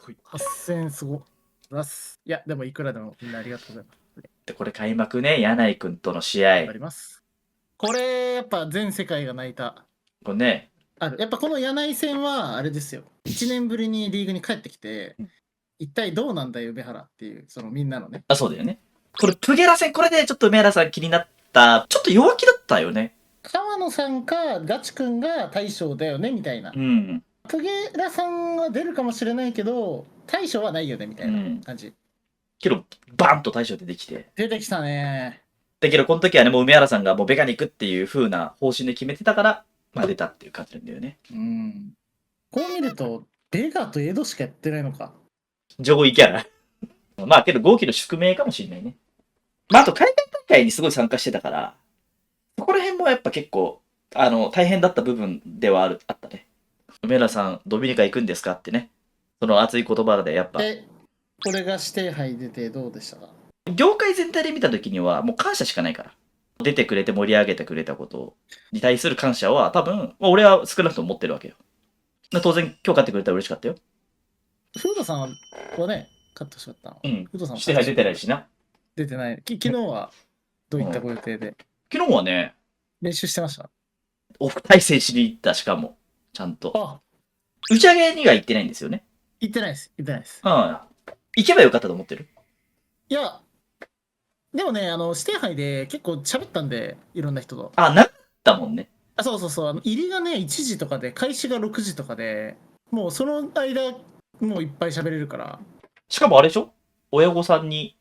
ごい。8000すご。いや、でもいくらでもみんなありがとうございます。で、これ開幕ね、柳井くんとの試合。あります。これ、やっぱ全世界が泣いた。これね、やっぱこの柳井戦は、あれですよ。1年ぶりにリーグに帰ってきて、一体どうなんだよ、梅原っていう、そのみんなのね。あ、そうだよね。これ、プゲラ戦、これでちょっと梅原さん気になった。ちょっと弱気だったよね。川野さんかガチ君が大将だよねみたいな。うん。プゲラさんは出るかもしれないけど、大将はないよねみたいな感じ。けど、バンと大将出てきて。出てきたね。だけど、この時はね、もう梅原さんがもうベガに行くっていう風な方針で決めてたから、まあ出たっていう感じなんだよね。うん。こう見ると、ベガとエドしかやってないのか。上位キャラ。まあけど、豪輝の宿命かもしれないね。まああと海外大会にすごい参加してたから、そこら辺もやっぱ結構、大変だった部分ではあったね。梅原さん、ドミニカ行くんですかってね。その熱い言葉でやっぱ。これが指定杯出てどうでしたか？業界全体で見た時にはもう感謝しかないから。出てくれて盛り上げてくれたことに対する感謝は多分、俺は少なくとも持ってるわけよ。当然今日勝ってくれたら嬉しかったよ。フードさんはね、勝ってほしかった。うん。フードさんして出てないしな。出てない。昨日はどういったご予定で、昨日はね、練習してました？オフ対戦しに行った、しかも。ちゃんと。あ、打ち上げには行ってないんですよね。行ってないです。行ってないです。うん。行けばよかったと思ってる。いや、でもね、指定杯で結構喋ったんで、いろんな人と。あ、なったもんね。そうそうそう。入りがね、1時とかで、開始が6時とかで、もうその間、もういっぱい喋れるから。しかもあれでしょ、親御さんに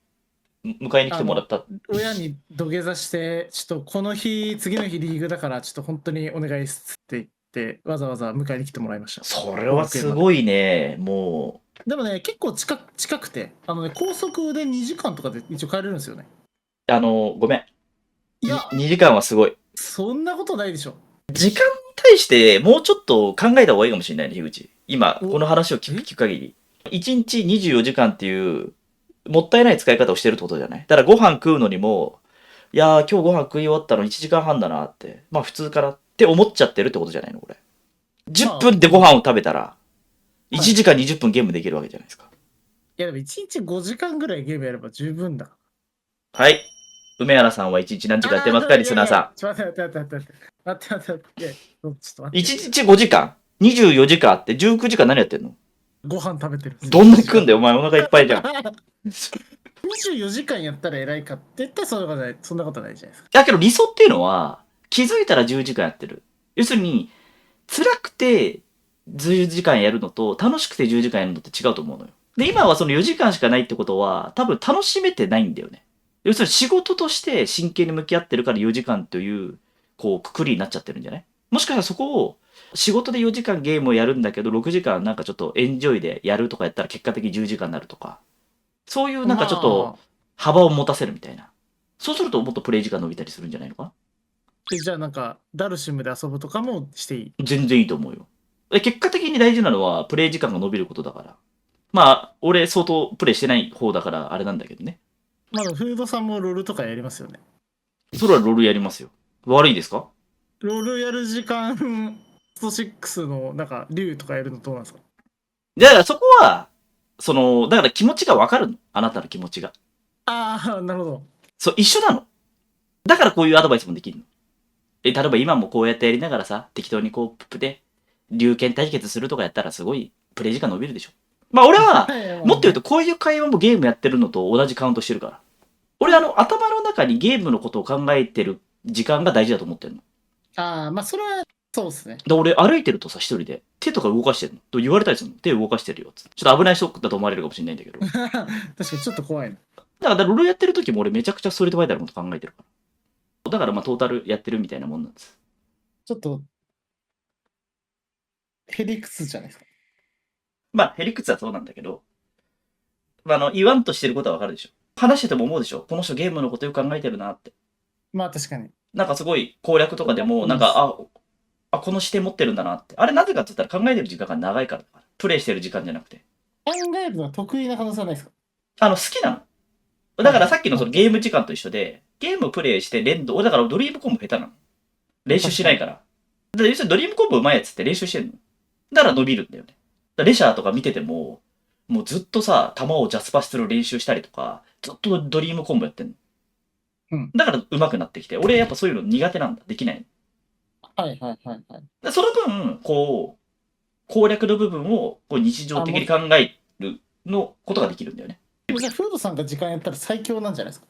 迎えに来てもらった。親に土下座して、ちょっとこの日、次の日リーグだから、ちょっと本当にお願いっすって言って、わざわざ迎えに来てもらいました。それはすごいね、もう。でもね、結構近くて、高速で2時間とかで一応帰れるんですよね。ごめん。いや、2時間はすごい。そんなことないでしょ。時間に対してもうちょっと考えた方がいいかもしれないね、樋口。今、この話を聞く限り。1日24時間っていう、もったいない使い方をしてるってことじゃない？だからご飯食うのにも、いやー今日ご飯食い終わったの1時間半だなって、まあ普通からって思っちゃってるってことじゃないのこれ。10分でご飯を食べたら、1時間20分ゲームできるわけじゃないですか。いやでも1日5時間ぐらいゲームやれば十分だ。はい。梅原さんは1日何時間やってますか、リスナーさん。ちょっと待って。1日5時間 ?24 時間あって19時間何やってんの？ご飯食べてる。どんなに食うんだよ、お前お腹いっぱいじゃん。24時間やったら偉いかって言ったらそんなことないじゃないですか。だけど理想っていうのは、気づいたら10時間やってる。要するに、辛くて10時間やるのと、楽しくて10時間やるのって違うと思うのよ。で、今はその4時間しかないってことは、多分楽しめてないんだよね。要するに仕事として真剣に向き合ってるから4時間という、こう、くくりになっちゃってるんじゃない？もしかしたらそこを、仕事で4時間ゲームをやるんだけど、6時間なんかちょっとエンジョイでやるとかやったら結果的に10時間になるとか、そういうなんかちょっと幅を持たせるみたいな。そうするともっとプレイ時間伸びたりするんじゃないのかな？じゃあなんか、ダルシムで遊ぶとかもしていい？全然いいと思うよ。結果的に大事なのはプレイ時間が伸びることだから。まあ、俺相当プレイしてない方だからあれなんだけどね。まあ、フードさんもロールとかやりますよね。それはロールやりますよ。悪いですか？ロールやる時間、スト6のなんか、竜とかやるのどうなんですか？だからそこは、だから気持ちがわかるの。あなたの気持ちが。ああ、なるほど。そう、一緒なの。だからこういうアドバイスもできるの。例えば今もこうやってやりながらさ、適当にこう、プップで、龍剣対決するとかやったらすごい、プレイ時間伸びるでしょ。まあ俺は、もっと言うとこういう会話もゲームやってるのと同じカウントしてるから。俺頭の中にゲームのことを考えてる時間が大事だと思ってるの。ああ、まあそれは、そうですね。で、俺歩いてるとさ、一人で、手とか動かしてるの。と言われたりするの。手動かしてるよ。ちょっと危ない人だと思われるかもしれないんだけど。確かにちょっと怖いな。だからロールやってる時も俺めちゃくちゃストリートファイターのこと考えてるから。だからまあトータルやってるみたいなもんなんです。ちょっと、へりくつじゃないですか。まあ、へりくつはそうなんだけど、まあ、言わんとしてることはわかるでしょ。話してても思うでしょ。この人ゲームのことよく考えてるなって。まあ確かに。なんかすごい攻略とかでも、なんか、この視点持ってるんだなって。あれなぜかって言ったら考えてる時間が長いからだから。プレイしてる時間じゃなくて。考えるのは得意な可能性はないですか？好きなの。だからさっきのそのゲーム時間と一緒で、ゲームプレイして連動、俺だからドリームコンボ下手なの。練習しないから。要するにドリームコンボ上手いやつって練習してるの。だから伸びるんだよね。レシャーとか見てても、もうずっとさ、球をジャスパスする練習したりとか、ずっとドリームコンボやってんの。うんだから上手くなってきて、俺やっぱそういうの苦手なんだ。できない。はいはいはいはい。でその分、こう、攻略の部分をこう日常的に考えるのことができるんだよね。じゃあ、フードさんが時間やったら最強なんじゃないですか。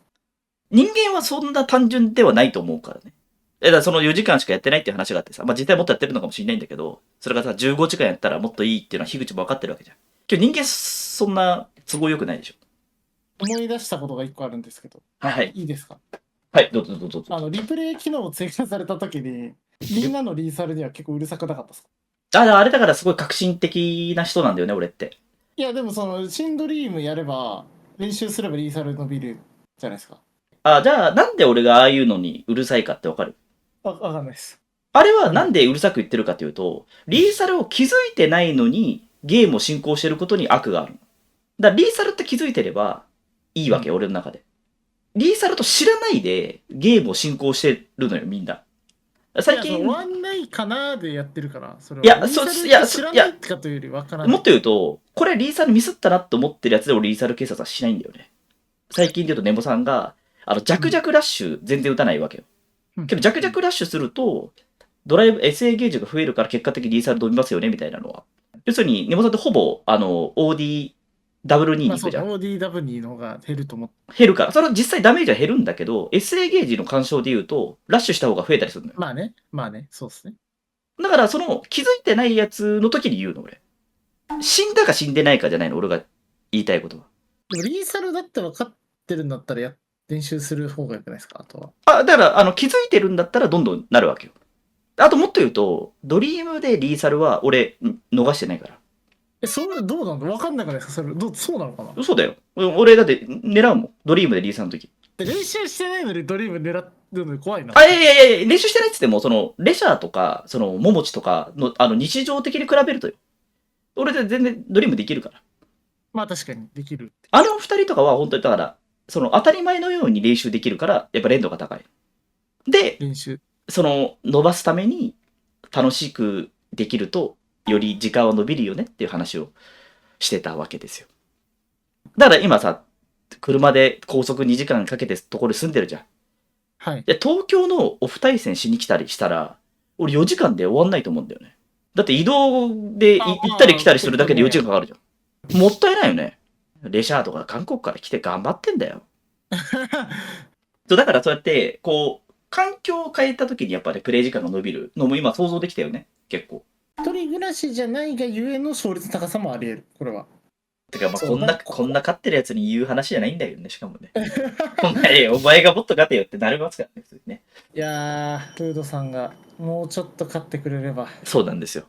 人間はそんな単純ではないと思うからね。だからその4時間しかやってないっていう話があってさ、まあ実際もっとやってるのかもしれないんだけど、それがさ、15時間やったらもっといいっていうのは樋口も分かってるわけじゃん。今日人間そんな都合良くないでしょ。思い出したことが一個あるんですけど、はいはい。いいですか。はい、どうぞどうぞどうぞ。リプレイ機能を追加された時に、みんなのリーサルには結構うるさくなかったですか。あれだからすごい革新的な人なんだよね、俺って。いや、でもシンドリームやれば、練習すればリーサル伸びるじゃないですか。じゃあなんで俺がああいうのにうるさいかってわかる？わかんないです。あれはなんでうるさく言ってるかというと、リーサルを気づいてないのにゲームを進行してることに悪がある。だからリーサルって気づいてればいいわけ、俺の中で。リーサルと知らないでゲームを進行してるのよ、みんな。最近、終わんないかなでやってるから、それは。いやリーサルいやって知らないかというよりわからない。もっと言うと、これリーサルミスったなって思ってるやつで俺リーサル警察はしないんだよね。最近で言うとネモさんが、ジャクジャクラッシュ全然打たないわけよ。けど、ジャクジャクラッシュすると、ドライブ、SA ゲージが増えるから結果的にリーサル伸びますよね、みたいなのは。要するに、ネモさんってほぼ、OD、W2 にまあそうだ、行くじゃん。ODW の方が減ると思って。減るから。それは実際ダメージは減るんだけど、SA ゲージの干渉で言うと、ラッシュした方が増えたりするのよ。まあね、そうですね。だから、気づいてないやつの時に言うの、俺。死んだか死んでないかじゃないの、俺が言いたいことは。でもリーサルだって分かってるんだったら練習する方がよくないですか、あとは。だから、気づいてるんだったらどんどんなるわけよ。あともっと言うと、ドリームでリーサルは俺、逃してないから。それどうなんだ分かんなくないですか、そうなのかな。嘘だよ。俺だって狙うもん。ドリームでリーサルの時。練習してないのにドリーム狙ってるの怖いな。いやいや、練習してないっつっても、レシャーとか、モモチとかの、日常的に比べるとよ。俺で全然ドリームできるから。まあ確かにできる。あの二人とかは本当に、だから、当たり前のように練習できるから、やっぱ連度が高い。で、練習。伸ばすために楽しくできると、より時間は伸びるよねっていう話をしてたわけですよ。だから今さ、車で高速2時間かけてところに住んでるじゃん。はい。で、東京のオフ対戦しに来たりしたら、俺4時間で終わんないと思うんだよね。だって移動で行ったり来たりするだけで4時間かかるじゃん。もったいないよね。レシャーとか韓国から来て頑張ってんだよ。そうだからそうやって、こう、環境を変えた時にやっぱりプレイ時間が伸びるのも今想像できたよね。結構。一人暮らしじゃないがゆえの勝率高さもあり得る、これは。てかまあそうこんな勝ってるやつに言う話じゃないんだけどね、しかもね。お前がもっと勝てよってなりますからね、普通にね。いやー、フードさんがもうちょっと勝ってくれれば。そうなんですよ。